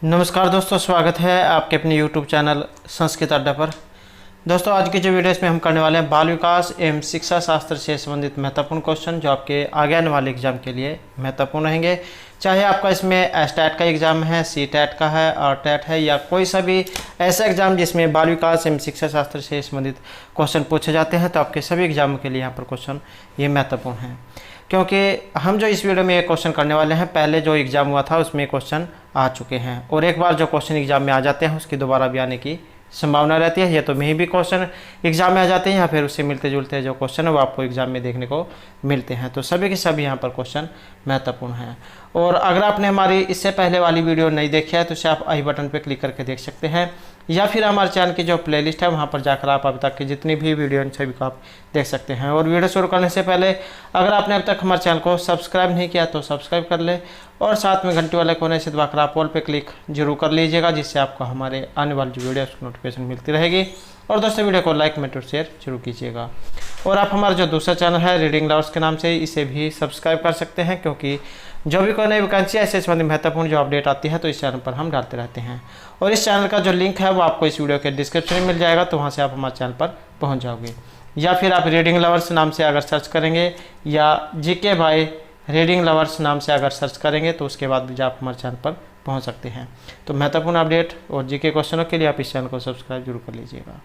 नमस्कार दोस्तों, स्वागत है आपके अपने YouTube चैनल संस्कृत अड्डा पर। दोस्तों, आज की जो वीडियो इसमें हम करने वाले हैं बाल विकास एवं शिक्षा शास्त्र से संबंधित महत्वपूर्ण क्वेश्चन जो आपके आगे आने वाले एग्जाम के लिए महत्वपूर्ण रहेंगे। चाहे आपका इसमें एसटैट का एग्ज़ाम है, सीटैट का है और टेट है, या कोई सा भी ऐसा एग्ज़ाम जिसमें बाल विकास एवं शिक्षा शास्त्र से संबंधित क्वेश्चन पूछे जाते हैं, तो आपके सभी एग्जामों के लिए यहाँ पर क्वेश्चन ये महत्वपूर्ण है। क्योंकि हम जो इस वीडियो में ये क्वेश्चन करने वाले हैं, पहले जो एग्ज़ाम हुआ था उसमें क्वेश्चन आ चुके हैं, और एक बार जो क्वेश्चन एग्ज़ाम में आ जाते हैं उसकी दोबारा भी आने की संभावना रहती है। या तो में भी क्वेश्चन एग्ज़ाम में आ जाते हैं, या फिर उससे मिलते जुलते जो क्वेश्चन है वो आपको एग्ज़ाम में देखने को मिलते हैं। तो सभी के सभी यहाँ पर क्वेश्चन महत्वपूर्ण हैं। और अगर आपने हमारी इससे पहले वाली वीडियो नहीं देखी है तो उसे आप आई बटन पर क्लिक करके देख सकते हैं, या फिर हमारे चैनल की जो प्लेलिस्ट है वहाँ पर जाकर आप अभी तक की जितनी भी वीडियो हैं सभी को आप देख सकते हैं। और वीडियो शुरू करने से पहले अगर आपने अब तक हमारे चैनल को सब्सक्राइब नहीं किया तो सब्सक्राइब कर ले, और साथ में घंटी वाले कोने से दबाकर आप ऑल पे क्लिक जरूर कर लीजिएगा, जिससे आपको हमारे आने वाली जो वीडियो उसकी नोटिफिकेशन मिलती रहेगी। और दोस्तों, वीडियो को लाइक कमेंट और शेयर जरूर कीजिएगा। और आप हमारा जो दूसरा चैनल है रीडिंग लवर्स के नाम से, इसे भी सब्सक्राइब कर सकते हैं, क्योंकि जो भी कोई नई वैकेंसी ऐसे संबंधित महत्वपूर्ण जो अपडेट आती है तो इस चैनल पर हम डालते रहते हैं। और इस चैनल का जो लिंक है वो आपको इस वीडियो के डिस्क्रिप्शन में मिल जाएगा, तो वहाँ से आप हमारे चैनल पर पहुँच जाओगे। या फिर आप रीडिंग लवर्स नाम से अगर सर्च करेंगे, या जीके भाई रीडिंग लवर्स नाम से अगर सर्च करेंगे, तो उसके बाद भी आप हमारे चैनल पर पहुँच सकते हैं। तो महत्वपूर्ण अपडेट और जीके क्वेश्चनों के लिए आप इस चैनल को सब्सक्राइब जरूर कर लीजिएगा।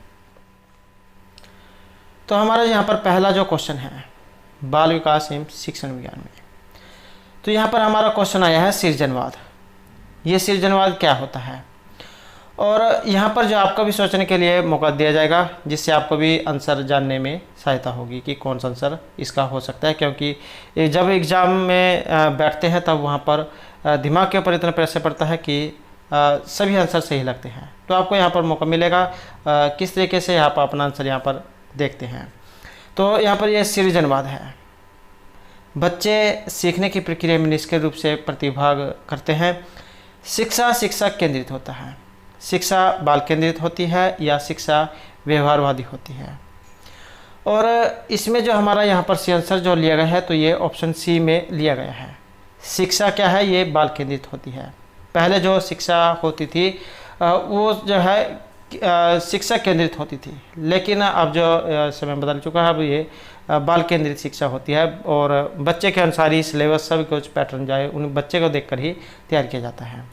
तो हमारा यहाँ पर पहला जो क्वेश्चन है बाल विकास एवं शिक्षण विज्ञान में, तो यहाँ पर हमारा क्वेश्चन आया है सृजनवाद। ये सृजनवाद क्या होता है, और यहाँ पर जो आपको भी सोचने के लिए मौका दिया जाएगा, जिससे आपको भी आंसर जानने में सहायता होगी कि कौन सा आंसर इसका हो सकता है। क्योंकि जब एग्ज़ाम में बैठते हैं तब वहाँ पर दिमाग के ऊपर इतना प्रेशर पड़ता है कि सभी आंसर सही लगते हैं। तो आपको यहाँ पर मौका मिलेगा किस तरीके से आप अपना आंसर यहाँ पर देखते हैं। तो यहाँ पर यह सृजनवाद है। बच्चे सीखने की प्रक्रिया में निष्क्रिय रूप से प्रतिभाग करते हैं। शिक्षा शिक्षक केंद्रित होता है, शिक्षा बाल केंद्रित होती है, या शिक्षा व्यवहारवादी होती है। और इसमें जो हमारा यहाँ पर सी आंसर जो लिया गया है, तो ये ऑप्शन सी में लिया गया है। शिक्षा क्या है, ये बाल केंद्रित होती है। पहले जो शिक्षा होती थी वो जो है शिक्षा केंद्रित होती थी, लेकिन अब जो समय बदल चुका है, अब ये बाल केंद्रित शिक्षा होती है। और बच्चे के अनुसार ही सिलेबस सब कुछ पैटर्न जाए उन बच्चे को देखकर ही तैयार किया जाता है।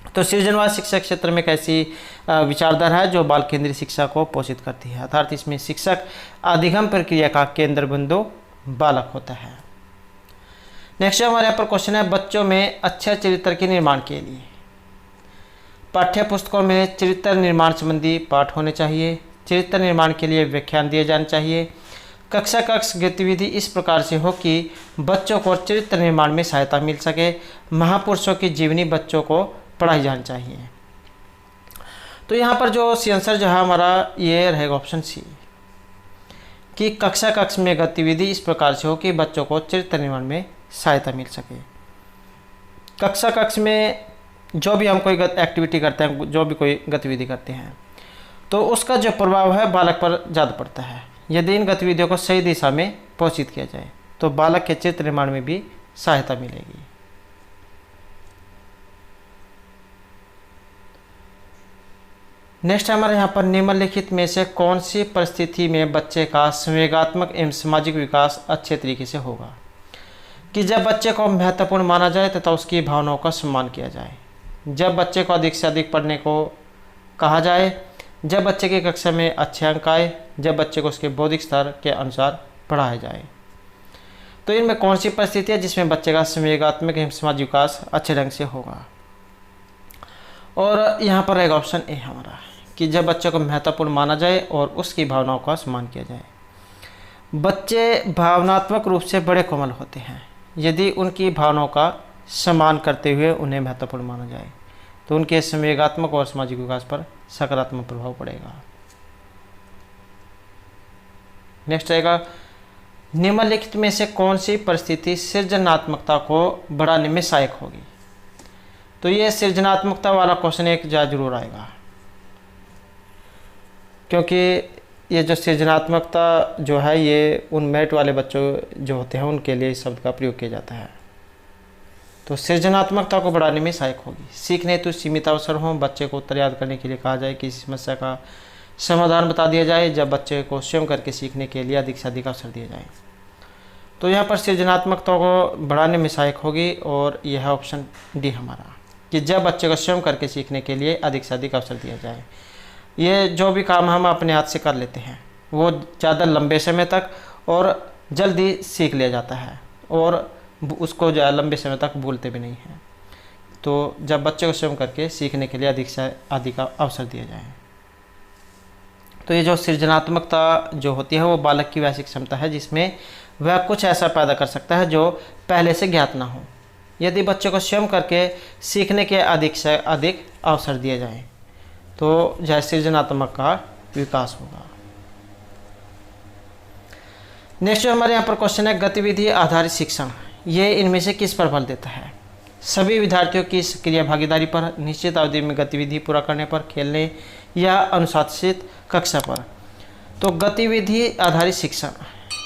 तो सृजनवाद शिक्षा क्षेत्र में एक ऐसी विचारधारा है जो बाल केंद्रित शिक्षा को पोषित करती है, अर्थात इसमें शिक्षक अधिगम प्रक्रिया का केंद्र बिंदु बालक होता है। नेक्स्ट हमारे यहाँ पर क्वेश्चन है बच्चों में अच्छे चरित्र के निर्माण के लिए पाठ्य पुस्तकों में चरित्र निर्माण संबंधी पाठ होने चाहिए। चरित्र निर्माण के लिए व्याख्यान दिए जाने चाहिए। कक्षा कक्ष गतिविधि इस प्रकार से हो कि बच्चों को चरित्र निर्माण में सहायता मिल सके। महापुरुषों की जीवनी बच्चों को पढ़ाई जानी चाहिए। तो यहाँ पर जो सी आंसर जो है हमारा ये रहेगा ऑप्शन सी, कि कक्षा कक्ष में गतिविधि इस प्रकार से हो कि बच्चों को चरित्र निर्माण में सहायता मिल सके। कक्षा कक्ष में जो भी हम कोई एक्टिविटी करते हैं, जो भी कोई गतिविधि करते हैं, तो उसका जो प्रभाव है बालक पर ज़्यादा पड़ता है। यदि इन गतिविधियों को सही दिशा में पोषित किया जाए तो बालक के चित्र निर्माण में भी सहायता मिलेगी। नेक्स्ट हमारे यहाँ पर निम्नलिखित में से कौन सी परिस्थिति में बच्चे का संवेगात्मक एवं सामाजिक विकास अच्छे तरीके से होगा, कि जब बच्चे को महत्वपूर्ण माना जाए तथा उसकी भावनाओं का सम्मान किया जाए, जब बच्चे को अधिक से अधिक पढ़ने को कहा जाए, जब बच्चे की कक्षा में अच्छे अंक आए, जब बच्चे को उसके बौद्धिक स्तर के अनुसार पढ़ाया जाए। तो इनमें कौन सी परिस्थिति है जिसमें बच्चे का संवेगात्मक एवं सामाजिक विकास अच्छे ढंग से होगा, और यहाँ पर रहेगा ऑप्शन ए हमारा, कि जब बच्चे को महत्वपूर्ण माना जाए और उसकी भावनाओं का सम्मान किया जाए। बच्चे भावनात्मक रूप से बड़े कोमल होते हैं। यदि उनकी भावनाओं का सम्मान करते हुए उन्हें महत्वपूर्ण माना जाए तो उनके संवेगात्मक और सामाजिक विकास पर सकारात्मक प्रभाव पड़ेगा। नेक्स्ट रहेगा निम्नलिखित में से कौन सी परिस्थिति सृजनात्मकता को बढ़ाने में सहायक होगी। तो ये सृजनात्मकता वाला क्वेश्चन एक जरूर आएगा, क्योंकि ये जो सृजनात्मकता जो है ये उन मेरिट वाले बच्चों जो होते हैं उनके लिए इस शब्द का प्रयोग किया जाता है। तो सृजनात्मकता को बढ़ाने में सहायक होगी। सीखने हेतु सीमित अवसर हों, बच्चे को उत्तर याद करने के लिए कहा जाए, किसी समस्या का समाधान बता दिया जाए, जब बच्चे को स्वयं करके सीखने के लिए अधिक से अधिक अवसर दिए जाए। तो यहाँ पर सृजनात्मकता को बढ़ाने में सहायक होगी, और यह ऑप्शन डी हमारा, कि जब बच्चे को स्वयं करके सीखने के लिए अधिक से अधिक अवसर दिया जाए। ये जो भी काम हम अपने हाथ से कर लेते हैं वो ज़्यादा लंबे समय तक और जल्दी सीख लिया जाता है, और उसको जो है लंबे समय तक भूलते भी नहीं हैं। तो जब बच्चे को स्वयं करके सीखने के लिए अधिक से अधिक अवसर दिए जाए। तो ये जो सृजनात्मकता जो होती है वो बालक की वैसी क्षमता है जिसमें वह कुछ ऐसा पैदा कर सकता है जो पहले से ज्ञात ना हो। यदि बच्चे को स्वयं करके सीखने के अधिक से अधिक अवसर दिए जाएं तो जो सृजनात्मक का विकास होगा। नेक्स्ट जो हमारे यहाँ पर क्वेश्चन है, गतिविधि आधारित शिक्षण ये इनमें से किस पर बल देता है? सभी विद्यार्थियों की सक्रिय भागीदारी पर, निश्चित अवधि में गतिविधि पूरा करने पर, खेलने या अनुशासित कक्षा पर। तो गतिविधि आधारित शिक्षण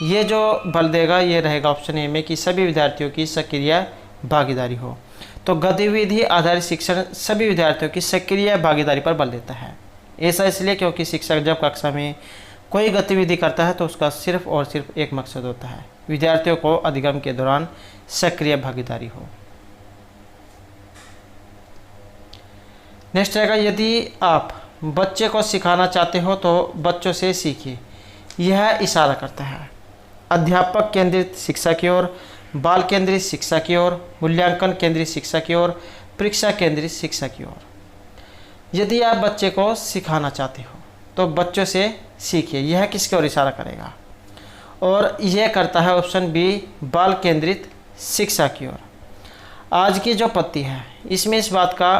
ये जो बल देगा ये रहेगा ऑप्शन ए में, कि सभी विद्यार्थियों की सक्रिय भागीदारी हो। तो गतिविधि आधारित शिक्षण सभी विद्यार्थियों की सक्रिय भागीदारी पर बल देता है। ऐसा इसलिए क्योंकि शिक्षक जब कक्षा में कोई गतिविधि करता है तो उसका सिर्फ और सिर्फ एक मकसद होता है, विद्यार्थियों को अधिगम के दौरान सक्रिय भागीदारी हो। नेक्स्ट रहेगा, यदि आप बच्चे को सिखाना चाहते हो तो बच्चों से सीखिए। यह इशारा करता है अध्यापक केंद्रित शिक्षा की ओर, बाल केंद्रित शिक्षा की ओर, मूल्यांकन केंद्रित शिक्षा की ओर, परीक्षा केंद्रित शिक्षा की ओर। यदि आप बच्चे को सिखाना चाहते हो तो बच्चों से सीखिए, यह किसकी ओर इशारा करेगा? और यह करता है ऑप्शन बी, बाल केंद्रित शिक्षा की ओर। आज की जो पद्धति है इसमें इस बात का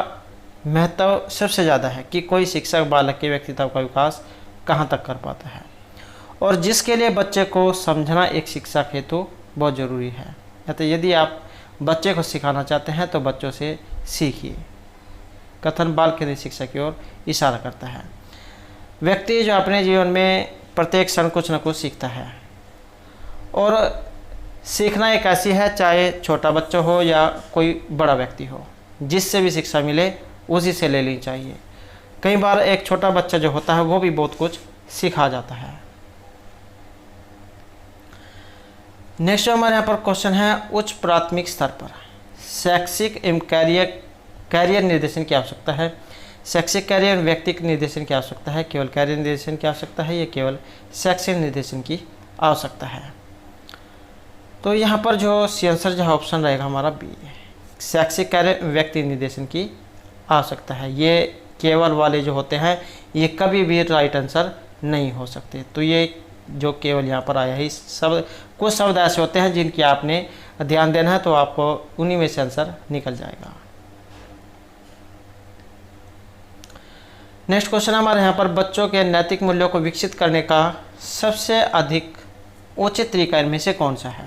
महत्व सबसे ज़्यादा है कि कोई शिक्षक बालक के व्यक्तित्व का विकास कहाँ तक कर पाता है, और जिसके लिए बच्चे को समझना एक शिक्षक हेतु बहुत ज़रूरी है। तो यदि आप बच्चे को सिखाना चाहते हैं तो बच्चों से सीखिए। कथन बाल केंद्रित शिक्षा की ओर इशारा करता है। व्यक्ति जो अपने जीवन में प्रत्येक क्षण कुछ न कुछ सीखता है, और सीखना एक ऐसी है, चाहे छोटा बच्चा हो या कोई बड़ा व्यक्ति हो, जिससे भी शिक्षा मिले उसी से ले लेनी चाहिए। कई बार एक छोटा बच्चा जो होता है वो भी बहुत कुछ सिखा जाता है। नेक्स्ट हमारे यहाँ पर क्वेश्चन है, उच्च प्राथमिक स्तर पर शैक्षिक एवं कैरियर निर्देशन की आवश्यकता है। शैक्षिक कैरियर व्यक्तिगत निर्देशन की आवश्यकता है, केवल कैरियर निर्देशन की आवश्यकता है, या केवल शैक्षिक निर्देशन की आवश्यकता है? तो यहाँ पर जो सी आंसर जो ऑप्शन रहेगा हमारा बी, शैक्षिक कैरियर व्यक्ति निर्देशन की आवश्यकता है। ये केवल वाले जो होते हैं ये कभी भी राइट आंसर नहीं हो सकते। तो ये जो केवल यहाँ पर आया है, सब कुछ शब्द ऐसे होते हैं जिनकी आपने ध्यान देना है, तो आपको उन्हीं में से आंसर निकल जाएगा। नेक्स्ट क्वेश्चन हमारे यहाँ पर, बच्चों के नैतिक मूल्यों को विकसित करने का सबसे अधिक उचित तरीका इनमें से कौन सा है?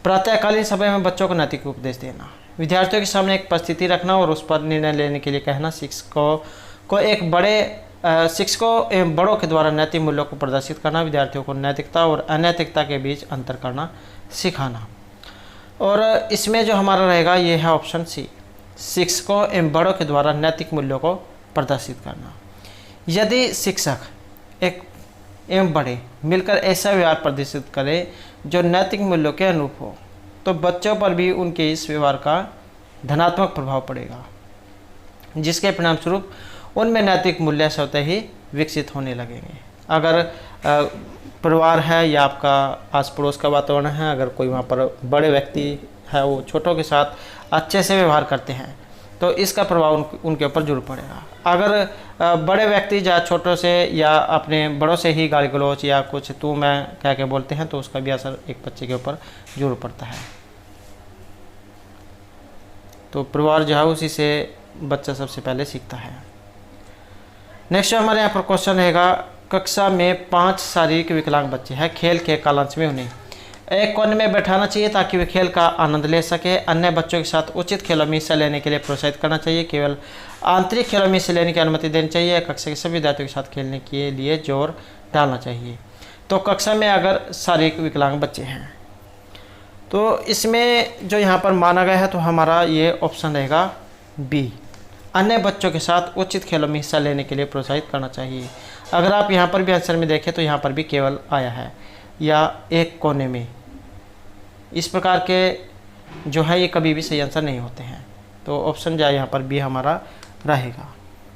प्रातःकालीन समय में बच्चों को नैतिक उपदेश देना, विद्यार्थियों के सामने एक परिस्थिति रखना और उस पर निर्णय लेने के लिए कहना, शिक्षकों एवं बड़ों के द्वारा नैतिक मूल्यों को प्रदर्शित करना, विद्यार्थियों को नैतिकता और अनैतिकता के बीच अंतर करना सिखाना। और इसमें जो हमारा रहेगा ये है ऑप्शन सी, शिक्षकों एवं बड़ों के द्वारा नैतिक मूल्यों को प्रदर्शित करना। यदि शिक्षक एक एवं बड़े मिलकर ऐसा व्यवहार प्रदर्शित करें जो नैतिक मूल्यों के अनुरूप हो तो बच्चों पर भी उनके इस व्यवहार का धनात्मक प्रभाव पड़ेगा, जिसके परिणाम स्वरूप उनमें नैतिक मूल्य स्वतः ही विकसित होने लगेंगे। अगर परिवार है या आपका आस पड़ोस का वातावरण है, अगर कोई वहाँ पर बड़े व्यक्ति है वो छोटों के साथ अच्छे से व्यवहार करते हैं तो इसका प्रभाव उनके ऊपर जरूर पड़ेगा। अगर बड़े व्यक्ति या छोटों से या अपने बड़ों से ही गाली गलौज या कुछ तू मैं कह के बोलते हैं तो उसका भी असर एक बच्चे के ऊपर जरूर पड़ता है। तो परिवार जो है उसी से बच्चा सबसे पहले सीखता है। नेक्स्ट हमारे यहाँ पर क्वेश्चन रहेगा, कक्षा में 5 शारीरिक विकलांग बच्चे हैं, खेल के कालांश में उन्हें एक कोने में बैठाना चाहिए ताकि वे खेल का आनंद ले सके। अन्य बच्चों के साथ उचित खेलों में हिस्सा लेने के लिए प्रोत्साहित करना चाहिए। केवल आंतरिक खेलों में हिस्सा लेने की अनुमति देनी चाहिए। कक्षा के सभी विद्यार्थियों के साथ खेलने के लिए जोर डालना चाहिए। तो कक्षा में अगर शारीरिक विकलांग बच्चे हैं तो इसमें जो यहाँ पर माना गया है तो हमारा ये ऑप्शन रहेगा बी, अन्य बच्चों के साथ उचित खेलों में हिस्सा लेने के लिए प्रोत्साहित करना चाहिए। अगर आप यहाँ पर भी आंसर में देखें तो यहाँ पर भी केवल आया है या एक कोने में। इस प्रकार के जो है ये कभी भी सही आंसर नहीं होते हैं। तो ऑप्शन जो है यहाँ पर बी हमारा रहेगा।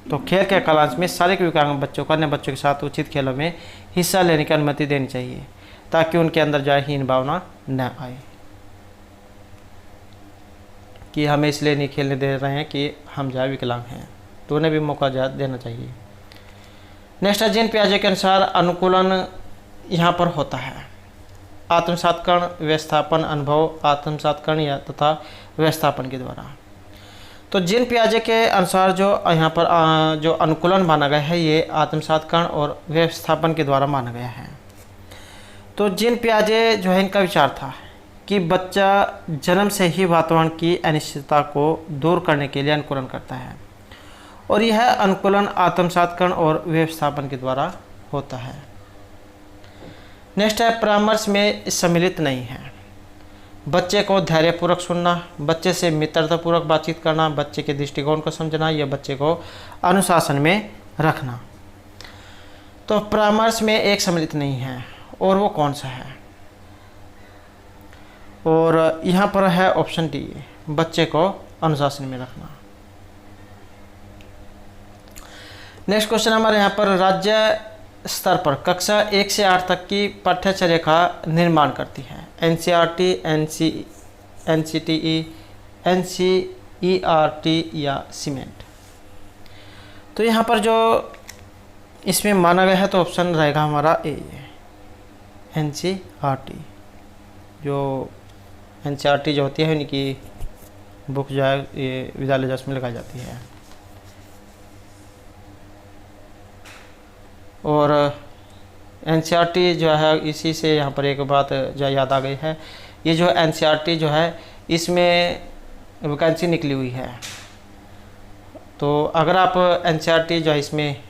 तो खेल के कालांश में शारीरिक विकलांग बच्चों को अन्य बच्चों के साथ उचित खेलों में हिस्सा लेने की अनुमति देनी चाहिए ताकि उनके अंदर जो है हीन भावना न आए कि हमें इसलिए नहीं खेलने दे रहे हैं कि हम जो है विकलांग हैं, तो उन्हें भी मौका जो है देना चाहिए। नेक्स्ट है, जीन पियाजे के अनुसार अनुकूलन यहाँ पर होता है आत्मसातकरण, व्यवस्थापन, अनुभव, आत्मसातकरण या तथा व्यवस्थापन के द्वारा। तो जीन पियाजे के अनुसार जो यहाँ पर जो अनुकूलन माना गया है ये आत्मसातकरण और व्यवस्थापन के द्वारा माना गया है। तो जीन पियाजे जो है इनका विचार था कि बच्चा जन्म से ही वातावरण की अनिश्चितता को दूर करने के लिए अनुकूलन करता है और यह अनुकूलन आत्मसातकरण और व्यवस्थापन के द्वारा होता है। नेक्स्ट है, परामर्श में सम्मिलित नहीं है। बच्चे को धैर्यपूर्वक सुनना, बच्चे से मित्रतापूर्वक बातचीत करना, बच्चे के दृष्टिकोण को समझना या बच्चे को अनुशासन में रखना। तो परामर्श में एक सम्मिलित नहीं है और वो कौन सा है? और यहाँ पर है ऑप्शन डी, बच्चे को अनुशासन में रखना। नेक्स्ट क्वेश्चन हमारे यहाँ पर राज्य स्तर पर कक्षा 1 से 8 तक की पाठ्यचर्या का निर्माण करती है एनसीईआरटी, एनसीटीई, एनसीईआरटी या सीमेंट। तो यहाँ पर जो इसमें माना गया है तो ऑप्शन रहेगा हमारा ए, एनसीईआरटी। जो एनसीईआरटी जो होती है इनकी बुक जो है ये विद्यालय जस में लगाई जाती है। और एनसीईआरटी जो है इसी से यहाँ पर एक बात जो याद आ गई है, ये जो एनसीईआरटी जो है इसमें वैकेंसी निकली हुई है। तो अगर आप एनसीईआरटी जो है इसमें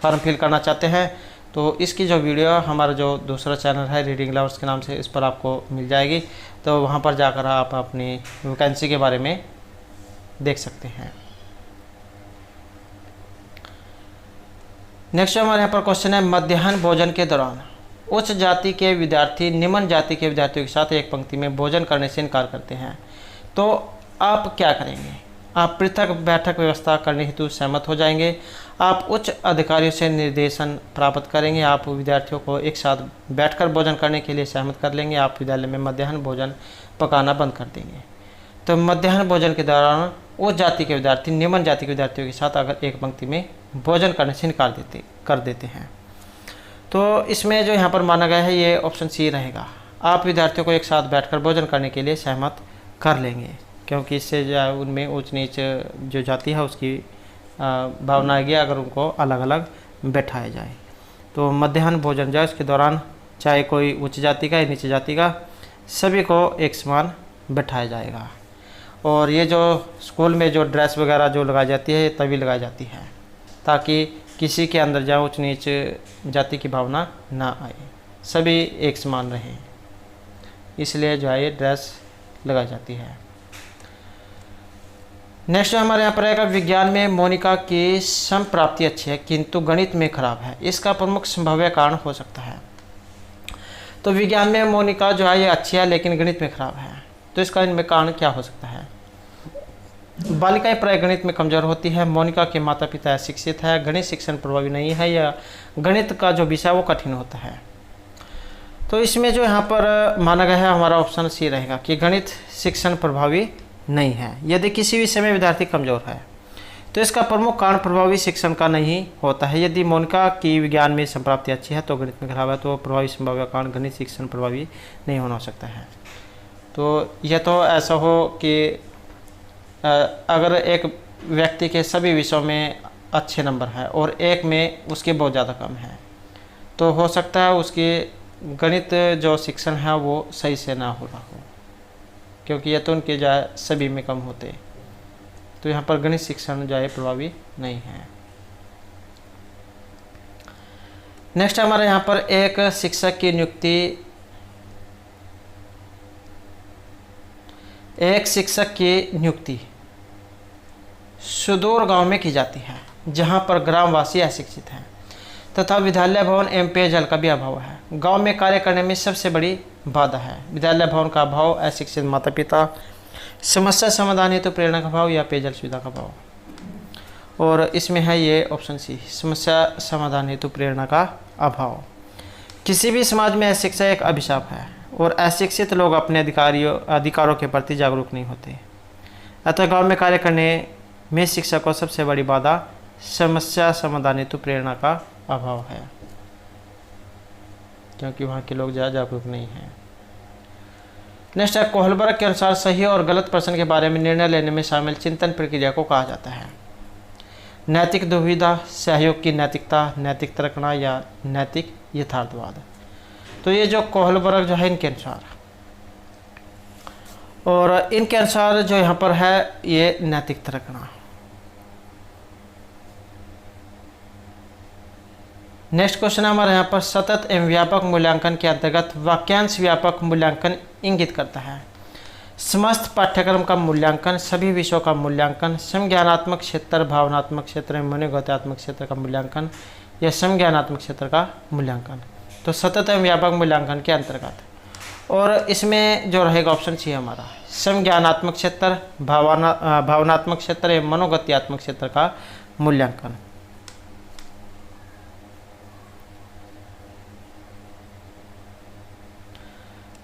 फॉर्म फिल करना चाहते हैं तो इसकी जो वीडियो हमारा जो दूसरा चैनल है रीडिंग लवर्स के नाम से, इस पर आपको मिल जाएगी। तो वहाँ पर जाकर आप अपनी वैकेंसी के बारे में देख सकते हैं। नेक्स्ट हमारे यहाँ पर क्वेश्चन है, मध्याह्न भोजन के दौरान उच्च जाति के विद्यार्थी निम्न जाति के विद्यार्थियों के साथ एक पंक्ति में भोजन करने से इनकार करते हैं, तो आप क्या करेंगे? आप पृथक बैठक व्यवस्था करने हेतु सहमत हो जाएंगे, आप उच्च अधिकारियों से निर्देशन प्राप्त करेंगे, आप विद्यार्थियों को एक साथ बैठकर भोजन करने के लिए सहमत कर लेंगे, आप विद्यालय में मध्याह्न भोजन पकाना बंद कर देंगे। तो मध्याह्न भोजन के दौरान उच्च जाति के विद्यार्थी निम्न जाति के विद्यार्थियों के साथ अगर एक पंक्ति में भोजन करने से इनकार कर देते हैं, तो इसमें जो यहाँ पर माना गया है ये ऑप्शन सी रहेगा। आप विद्यार्थियों को एक साथ बैठकर भोजन करने के लिए सहमत कर लेंगे, क्योंकि इससे जो है उनमें ऊंच नीच जो जाति है उसकी भावना आएगी अगर उनको अलग अलग बैठाया जाए। तो मध्याह्न भोजन जो है उसके दौरान चाहे कोई उच्च जाति का या नीचे जाति का, सभी को एक समान बैठाया जाएगा। और ये जो स्कूल में जो ड्रेस वगैरह जो लगाई जाती है तभी लगाई जाती है ताकि किसी के अंदर जहाँ उच्च नीच जाति की भावना ना आए, सभी एक समान रहें, इसलिए जो है ये ड्रेस लगाई जाती है। नेक्स्ट हमारे यहाँ पर आएगा, विज्ञान में मोनिका की सम प्राप्ति अच्छी है किंतु गणित में खराब है, इसका प्रमुख संभाव्य कारण हो सकता है। तो विज्ञान में मोनिका जो है ये अच्छी है लेकिन गणित में खराब है, तो इसका इनमें कारण क्या हो सकता है? बालिकाएं प्राय गणित में कमजोर होती है, मोनिका के माता पिता शिक्षित है, गणित शिक्षण प्रभावी नहीं है, या गणित का जो विषय वो कठिन होता है। तो इसमें जो यहाँ पर माना गया है हमारा ऑप्शन सी रहेगा कि गणित शिक्षण प्रभावी नहीं है। यदि किसी विषय में विद्यार्थी कमजोर है तो इसका प्रमुख कारण प्रभावी शिक्षण का नहीं होता है। यदि मोनिका की विज्ञान में संप्राप्ति अच्छी है तो गणित में खराब है, तो प्रभावी संभाव्य कारण गणित शिक्षण प्रभावी नहीं होना हो सकता है। तो यह तो ऐसा हो कि अगर एक व्यक्ति के सभी विषयों में अच्छे नंबर है और एक में उसके बहुत ज़्यादा कम है, तो हो सकता है उसकी गणित जो शिक्षण है वो सही से ना हो रहा हो, क्योंकि यह तो उनके जो है सभी में कम होते, तो यहाँ पर गणित शिक्षण जो है प्रभावी नहीं है। नेक्स्ट हमारे यहाँ पर एक शिक्षक की नियुक्ति एक शिक्षक की नियुक्ति सुदूर गांव में की जाती है जहां पर ग्रामवासी अशिक्षित हैं तथा विद्यालय भवन एवं पेयजल का भी अभाव है। गांव में कार्य करने में सबसे बड़ी बाधा है विद्यालय भवन का अभाव, अशिक्षित माता पिता, समस्या समाधान हेतु प्रेरणा का अभाव या पेयजल सुविधा का अभाव। और इसमें है ये ऑप्शन सी, समस्या समाधान हेतु प्रेरणा का अभाव। किसी भी समाज में अशिक्षा एक अभिशाप है और अशिक्षित लोग अपने अधिकारों के प्रति जागरूक नहीं होते। अतः गांव में कार्य करने में शिक्षा को सबसे बड़ी बाधा समस्या समाधान हेतु प्रेरणा का अभाव है, क्योंकि वहाँ के लोग ज़्यादा जागरूक नहीं हैं। नेक्स्ट है, कोहलबर्ग के अनुसार सही और गलत प्रश्न के बारे में निर्णय लेने में शामिल चिंतन प्रक्रिया को कहा जाता है। नैतिक दुविधा, सहयोग की नैतिकता, नैतिक तर्कना या नैतिक यथार्थवाद। तो ये जो कोहलबर्ग जो है इनके अनुसार, और इनके अनुसार जो यहाँ पर है ये नैतिक तर्कना। नेक्स्ट क्वेश्चन है हमारे यहाँ पर, सतत एवं व्यापक मूल्यांकन के अंतर्गत वाक्यांश व्यापक मूल्यांकन इंगित करता है समस्त पाठ्यक्रम का मूल्यांकन, सभी विषयों का मूल्यांकन, समज्ञानात्मक क्षेत्र, भावनात्मक क्षेत्र, मनोगतात्मक क्षेत्र का मूल्यांकन या समज्ञानात्मक क्षेत्र का मूल्यांकन। तो सतत एवं व्यापक मूल्यांकन के अंतर्गत, और इसमें जो रहेगा ऑप्शन सी हमारा समज्ञानात्मक क्षेत्र, भावनात्मक क्षेत्र एवं मनोगत्यात्मक क्षेत्र का मूल्यांकन।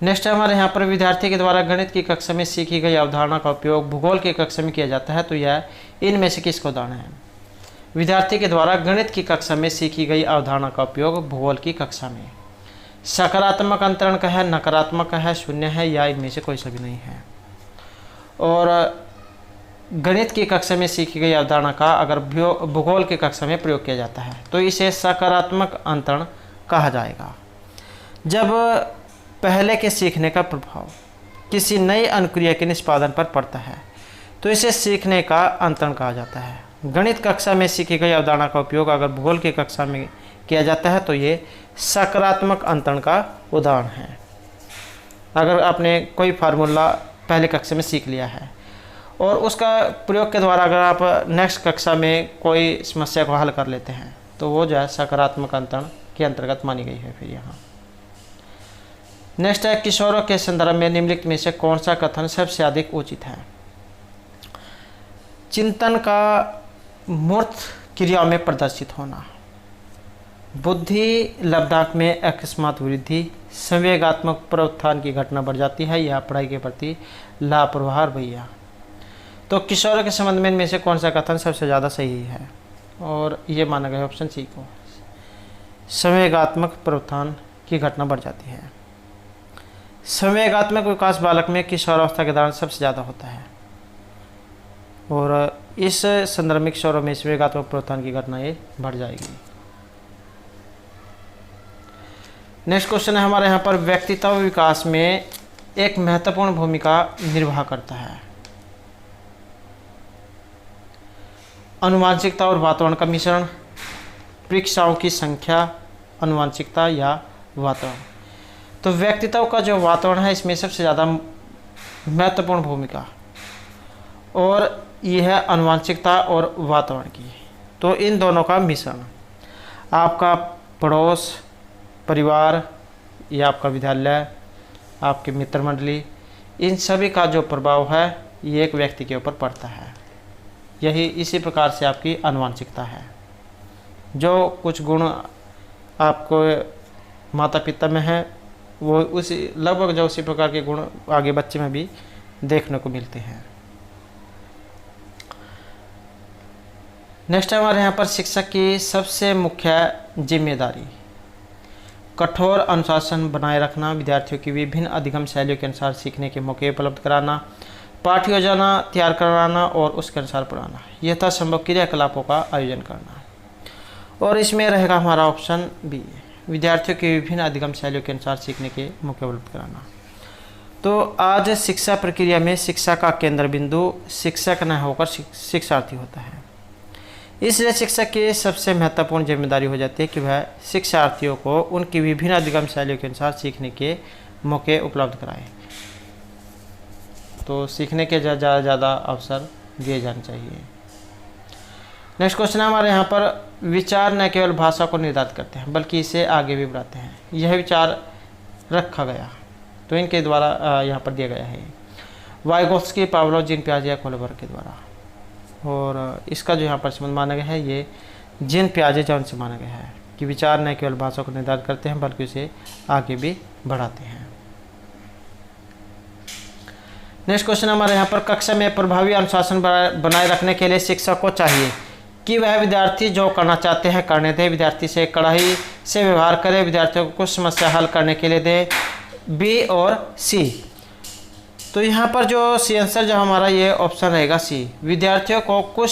नेक्स्ट है हमारे यहाँ पर, विद्यार्थी के द्वारा गणित की कक्षा में सीखी गई अवधारणा का उपयोग भूगोल की कक्षा में किया जाता है। तो यह इनमें से किसका उदाहरण है? विद्यार्थी के द्वारा गणित की कक्षा में सीखी गई अवधारणा का उपयोग भूगोल की कक्षा में। सकारात्मक अंतरण का है, नकारात्मक का है, शून्य है या इनमें से कोई सा भी नहीं है। और गणित की कक्षा में सीखी गई अवधारणा का अगर भूगोल की कक्षा में प्रयोग किया जाता है तो इसे सकारात्मक अंतरण कहा जाएगा। जब पहले के सीखने का प्रभाव किसी नई अनुक्रिया के निष्पादन पर पड़ता है तो इसे सीखने का अंतरण कहा जाता है। गणित कक्षा में सीखी गई अवधारणा का उपयोग अगर भूगोल की कक्षा में किया जाता है तो ये सकारात्मक अंतरण का उदाहरण है। अगर आपने कोई फार्मूला पहले कक्षा में सीख लिया है और उसका प्रयोग के द्वारा अगर आप नेक्स्ट कक्षा में कोई समस्या को हल कर लेते हैं तो वो जो है सकारात्मक अंतरण के अंतर्गत मानी गई है। फिर यहाँ नेक्स्ट है, किशोरों के संदर्भ में निम्नलिखित में से कौन सा कथन सबसे अधिक उचित है? चिंतन का मूर्त क्रियाओं में प्रदर्शित होना, बुद्धि लब्धांक में अकस्मात वृद्धि, संवेगात्मक पुनरुत्थान की घटना बढ़ जाती है या पढ़ाई के प्रति लापरवाह रवैया। तो किशोरों के संबंध में इनमें से कौन सा कथन सबसे ज़्यादा सही है? और ये माना गया ऑप्शन सी को, संवेगात्मक पुनरुत्थान की घटना बढ़ जाती है। संवेगात्मक विकास बालक में किशोरावस्था के दौरान सबसे ज़्यादा होता है और इस संदर्भ में किशोरों में संवेगात्मक पुनरुत्थान की घटना ये बढ़ जाएगी। नेक्स्ट क्वेश्चन है हमारे यहाँ पर, व्यक्तित्व विकास में एक महत्वपूर्ण भूमिका निर्वाह करता है आनुवांशिकता और वातावरण का मिश्रण, परीक्षाओं की संख्या, आनुवांशिकता या वातावरण। तो व्यक्तित्व का जो वातावरण है इसमें सबसे ज़्यादा महत्वपूर्ण भूमिका और यह है आनुवांशिकता और वातावरण की। तो इन दोनों का मिश्रण, आपका पड़ोस, परिवार या आपका विद्यालय, आपके मित्र मंडली, इन सभी का जो प्रभाव है ये एक व्यक्ति के ऊपर पड़ता है। यही इसी प्रकार से आपकी आनुवांशिकता है। जो कुछ गुण आपको माता पिता में है वो उसी लगभग जो उसी प्रकार के गुण आगे बच्चे में भी देखने को मिलते हैं। नेक्स्ट हमारे यहाँ पर, शिक्षक की सबसे मुख्य जिम्मेदारी कठोर अनुशासन बनाए रखना, विद्यार्थियों की विभिन्न अधिगम शैलियों के अनुसार सीखने के मौके उपलब्ध कराना, पाठ्य योजना तैयार कराना और उसके अनुसार पढ़ाना, यथासंभव क्रियाकलापों का आयोजन करना। और इसमें रहेगा हमारा ऑप्शन बी, विद्यार्थियों की विभिन्न अधिगम शैलियों के अनुसार सीखने के मौके उपलब्ध कराना। तो आज शिक्षा प्रक्रिया में शिक्षा का केंद्र बिंदु शिक्षक न होकर शिक्षार्थी होता है। इसलिए शिक्षक की सबसे महत्वपूर्ण जिम्मेदारी हो जाती है कि वह शिक्षार्थियों को उनकी विभिन्न अधिगम शैलियों के अनुसार सीखने के मौके उपलब्ध कराए। तो सीखने के ज़्यादा ज़्यादा अवसर दिए जाने चाहिए। नेक्स्ट क्वेश्चन है हमारे यहाँ पर, विचार न केवल भाषा को निर्धारित करते हैं बल्कि इसे आगे भी बढ़ाते हैं, यह विचार रखा गया। तो इनके द्वारा यहाँ पर दिया गया है वाइगोत्स्की, पावलोव, जीन पियाजे या कोहलबर्ग के द्वारा। और इसका जो यहाँ पर संबंध माना गया है ये जीन पियाजे जॉन से माना गया है कि विचार न केवल भाषा को निर्धारित करते हैं बल्कि उसे आगे भी बढ़ाते हैं। नेक्स्ट क्वेश्चन हमारे यहाँ पर, कक्षा में प्रभावी अनुशासन बनाए रखने के लिए शिक्षक को चाहिए कि वह विद्यार्थी जो करना चाहते हैं करने दें, विद्यार्थी से कड़ाई से व्यवहार करें, विद्यार्थियों को कुछ समस्या हल करने के लिए दें, बी और सी। तो यहाँ पर जो सी आंसर जो हमारा ये ऑप्शन रहेगा सी, विद्यार्थियों को कुछ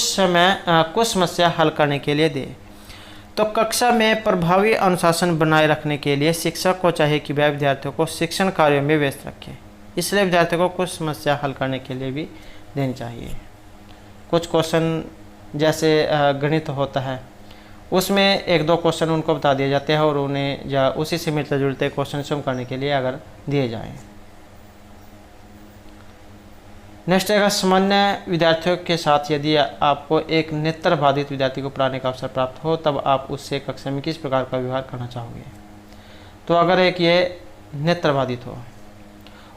समस्या हल करने के लिए दें। तो कक्षा में प्रभावी अनुशासन बनाए रखने के लिए शिक्षक को चाहिए कि वह विद्यार्थियों को शिक्षण कार्यों में व्यस्त रखे, इसलिए विद्यार्थियों को कुछ समस्या हल करने के लिए भी देनी चाहिए। कुछ क्वेश्चन जैसे गणित होता है उसमें एक दो क्वेश्चन उनको बता दिए जाते हैं और उन्हें या उसी से मिलते जुलते क्वेश्चन स्वयं करने के लिए अगर दिए जाएं। नेक्स्ट है, सामान्य विद्यार्थियों के साथ यदि आपको एक नेत्र बाधित विद्यार्थी को पढ़ाने का अवसर प्राप्त हो तब आप उससे कक्षा में किस प्रकार का व्यवहार करना चाहोगे। तो अगर एक ये नेत्र बाधित हो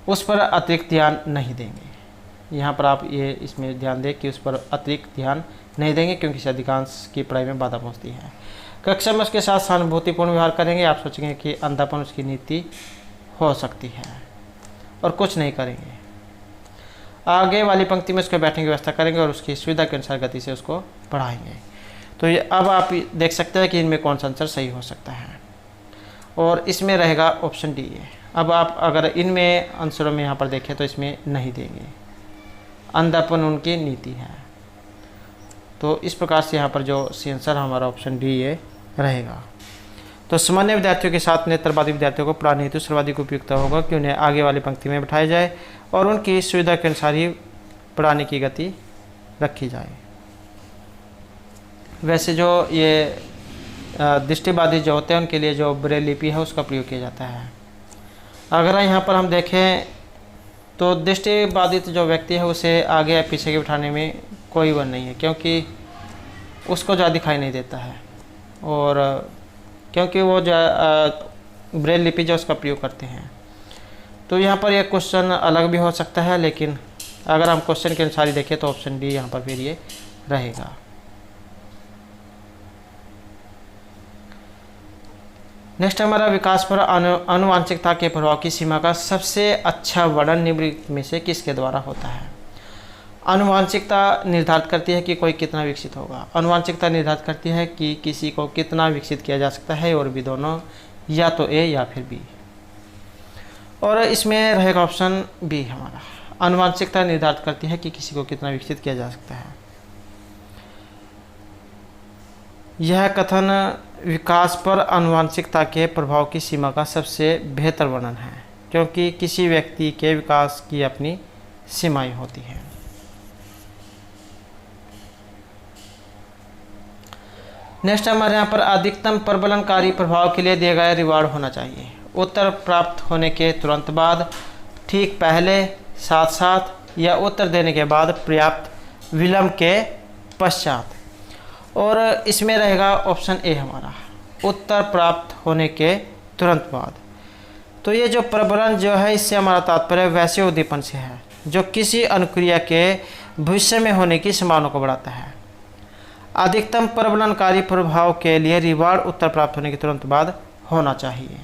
उस पर अतिरिक्त ध्यान नहीं देंगे। यहाँ पर आप ये इसमें ध्यान दें कि उस पर अतिरिक्त ध्यान नहीं देंगे क्योंकि इसे अधिकांश की पढ़ाई में बाधा पहुँचती है। कक्षा में उसके साथ सहानुभूतिपूर्ण व्यवहार करेंगे, आप सोचेंगे कि अंधापन उसकी नीति हो सकती है और कुछ नहीं करेंगे। आगे वाली पंक्ति में उसके बैठने की व्यवस्था करेंगे और उसकी सुविधा के अनुसार गति से उसको पढ़ाएंगे। तो ये अब आप देख सकते हैं कि इनमें कौन सा आंसर सही हो सकता है और इसमें रहेगा ऑप्शन डी है। अब आप अगर इनमें आंसरों में यहाँ पर देखें तो इसमें नहीं देंगे, अंधापन उनकी नीति है। तो इस प्रकार से यहाँ पर जो सी आंसर हमारा ऑप्शन डी ये रहेगा। तो सामान्य विद्यार्थियों के साथ नेत्रबाधित विद्यार्थियों को पढ़ाने हेतु सर्वाधिक उपयुक्त होगा कि उन्हें आगे वाली पंक्ति में बिठाया जाए और उनकी सुविधा के अनुसार ही पढ़ाने की गति रखी जाए। वैसे जो ये दृष्टिबाधित जो होते हैं उनके लिए जो ब्रेल लिपि है उसका प्रयोग किया जाता है। अगर यहाँ पर हम देखें तो दृष्टिबाधित जो व्यक्ति है उसे आगे या पीछे के बिठाने में कोई वन नहीं है क्योंकि उसको ज़्यादा दिखाई नहीं देता है और क्योंकि वो जो ब्रेल लिपि जो उसका प्रयोग करते हैं। तो यहाँ पर यह क्वेश्चन अलग भी हो सकता है, लेकिन अगर हम क्वेश्चन के अनुसार ही देखें तो ऑप्शन डी यहाँ पर फिर ये रहेगा। नेक्स्ट हमारा, विकास पर आनुवांशिकता के प्रभाव की सीमा का सबसे अच्छा वर्णन निम्नलिखित में से किसके द्वारा होता है। आनुवांशिकता निर्धारित करती है कि कोई कितना विकसित होगा। आनुवांशिकता निर्धारित करती है कि किसी को कितना विकसित किया जा सकता है और भी दोनों, या तो ए या फिर बी। और इसमें रहेगा ऑप्शन बी हमारा, आनुवांशिकता निर्धारित करती है कि किसी को कितना विकसित किया जा सकता है। यह कथन विकास पर आनुवांशिकता के प्रभाव की सीमा का सबसे बेहतर वर्णन है क्योंकि किसी व्यक्ति के विकास की अपनी सीमाएं होती हैं। नेक्स्ट हमारे यहाँ पर, अधिकतम प्रबलनकारी प्रभाव के लिए दिया गया रिवार्ड होना चाहिए। उत्तर प्राप्त होने के तुरंत बाद, ठीक पहले, साथ साथ या उत्तर देने के बाद, पर्याप्त विलंब के पश्चात। और इसमें रहेगा ऑप्शन ए हमारा, उत्तर प्राप्त होने के तुरंत बाद। तो ये जो प्रबलन जो है इससे हमारा तात्पर्य वैसे उद्दीपन से है जो किसी अनुक्रिया के भविष्य में होने की संभावना को बढ़ाता है। अधिकतम प्रबलनकारी प्रभाव के लिए रिवार्ड उत्तर प्राप्त होने के तुरंत बाद होना चाहिए।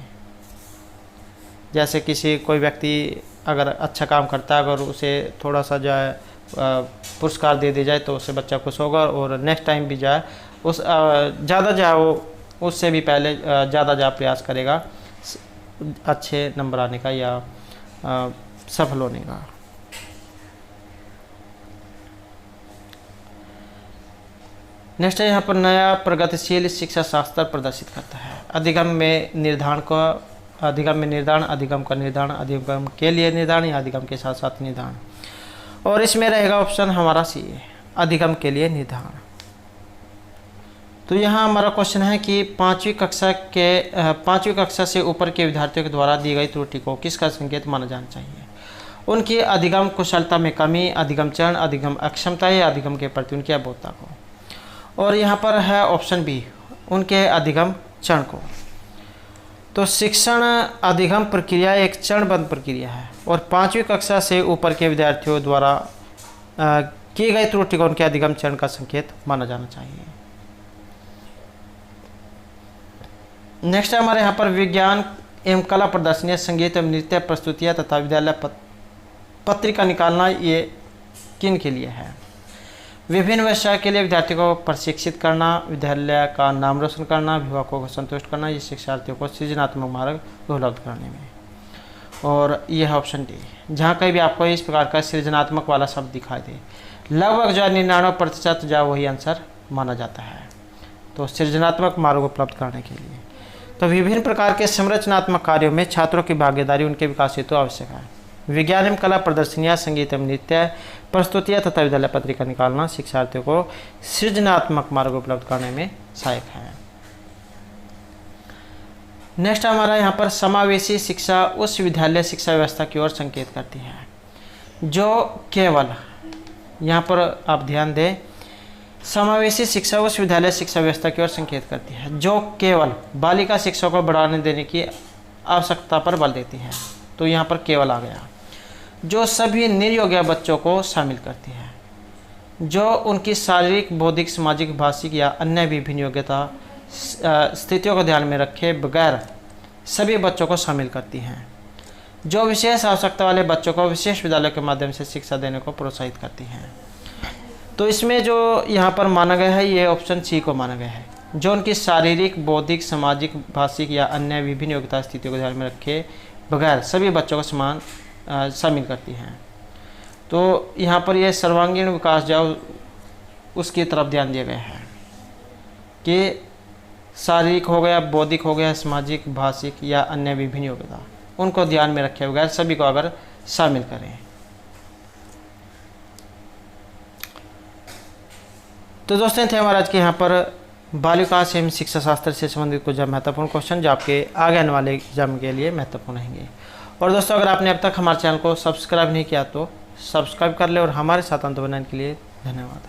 जैसे कोई व्यक्ति अगर अच्छा काम करता है, अगर उसे थोड़ा सा जो है पुरस्कार दे दिया जाए तो उससे बच्चा खुश होगा और नेक्स्ट टाइम भी जाए उस ज़्यादा जाए वो उससे भी पहले ज़्यादा जा प्रयास करेगा अच्छे नंबर आने का या सफल होने का। नेक्स्ट है यहाँ पर, नया प्रगतिशील शिक्षा शास्त्र प्रदर्शित करता है। अधिगम में निर्धारण, अधिगम का निर्धारण, अधिगम के लिए निर्धारण या अधिगम के साथ साथ निर्धारण। और इसमें रहेगा ऑप्शन हमारा सी, अधिगम के लिए निर्धारण। तो यहाँ हमारा क्वेश्चन है कि पाँचवीं कक्षा से ऊपर के विद्यार्थियों के द्वारा दी गई त्रुटि को किसका संकेत माना जाना चाहिए। उनकी अधिगम कुशलता में कमी, अधिगम चरण, अधिगम अक्षमता या अधिगम के प्रति उनकी अबोधता को। और यहाँ पर है ऑप्शन बी, उनके अधिगम चरण को। तो शिक्षण अधिगम प्रक्रिया एक चरणबद्ध प्रक्रिया है और 5वीं कक्षा से ऊपर के विद्यार्थियों द्वारा की गई त्रुटि को उनके अधिगम चरण का संकेत माना जाना चाहिए। नेक्स्ट है हमारे यहाँ पर विज्ञान एवं कला प्रदर्शनियाँ, संगीत एवं नृत्य प्रस्तुतियाँ तथा विद्यालय पत्रिका निकालना, ये किन के लिए है? विभिन्न विषय के लिए विद्यार्थियों को प्रशिक्षित करना, विद्यालय का नाम रोशन करना, अभिभावकों को संतुष्ट करना, ये शिक्षार्थियों को सृजनात्मक मार्ग उपलब्ध कराने में। और यह है ऑप्शन डी, जहाँ कहीं भी आपको इस प्रकार का सृजनात्मक वाला शब्द दिखाई दे, लगभग जो 99% जो वही आंसर माना जाता है। तो सृजनात्मक मार्ग उपलब्ध कराने के लिए तो विभिन्न प्रकार के संरचनात्मक कार्यों में छात्रों की भागीदारी उनके विकास हेतु आवश्यक है। विज्ञान एवं कला प्रदर्शनियाँ, संगीत एवं नृत्य प्रस्तुतियाँ तथा विद्यालय पत्रिका निकालना शिक्षार्थियों को सृजनात्मक मार्ग उपलब्ध करने में सहायक है। नेक्स्ट हमारा यहाँ पर समावेशी शिक्षा उस विद्यालय शिक्षा व्यवस्था की ओर संकेत करती है जो केवल, यहाँ पर आप ध्यान दें, समावेशी शिक्षा उस विद्यालय शिक्षा व्यवस्था की ओर संकेत करती है जो केवल बालिका शिक्षा को बढ़ाने देने की आवश्यकता पर बल देती है। तो यहाँ पर केवल आ गया। जो सभी निर्योग्य बच्चों को शामिल करती है, जो उनकी शारीरिक, बौद्धिक, सामाजिक, भाषिक या अन्य विभिन्न योग्यता स्थितियों को ध्यान में रखे बगैर सभी बच्चों को शामिल करती हैं, जो विशेष आवश्यकता वाले बच्चों को विशेष विद्यालय के माध्यम से शिक्षा देने को प्रोत्साहित करती हैं। तो इसमें जो यहाँ पर माना गया है, ये ऑप्शन सी को माना गया है, जो उनकी शारीरिक, बौद्धिक, सामाजिक, भाषिक या अन्य विभिन्न योग्यता स्थितियों को ध्यान में रखे बगैर सभी बच्चों को समान शामिल करती हैं। तो यहाँ पर यह सर्वांगीण विकास जो उसकी तरफ ध्यान दिया गया है कि शारीरिक हो गया, बौद्धिक हो गया, सामाजिक, भाषिक या अन्य विभिन्न योग्यता, उनको ध्यान में रखे बगैर सभी को अगर शामिल करें। तो दोस्तों थे हमारे आज के यहाँ पर बाल विकास एवं शिक्षा शास्त्र से संबंधित कुछ महत्वपूर्ण क्वेश्चन जो आपके आगे आने वाले एग्जाम के लिए महत्वपूर्ण रहेंगे। और दोस्तों अगर आपने अब तक हमारे चैनल को सब्सक्राइब नहीं किया तो सब्सक्राइब कर ले और हमारे साथ अंत बनाने के लिए धन्यवाद।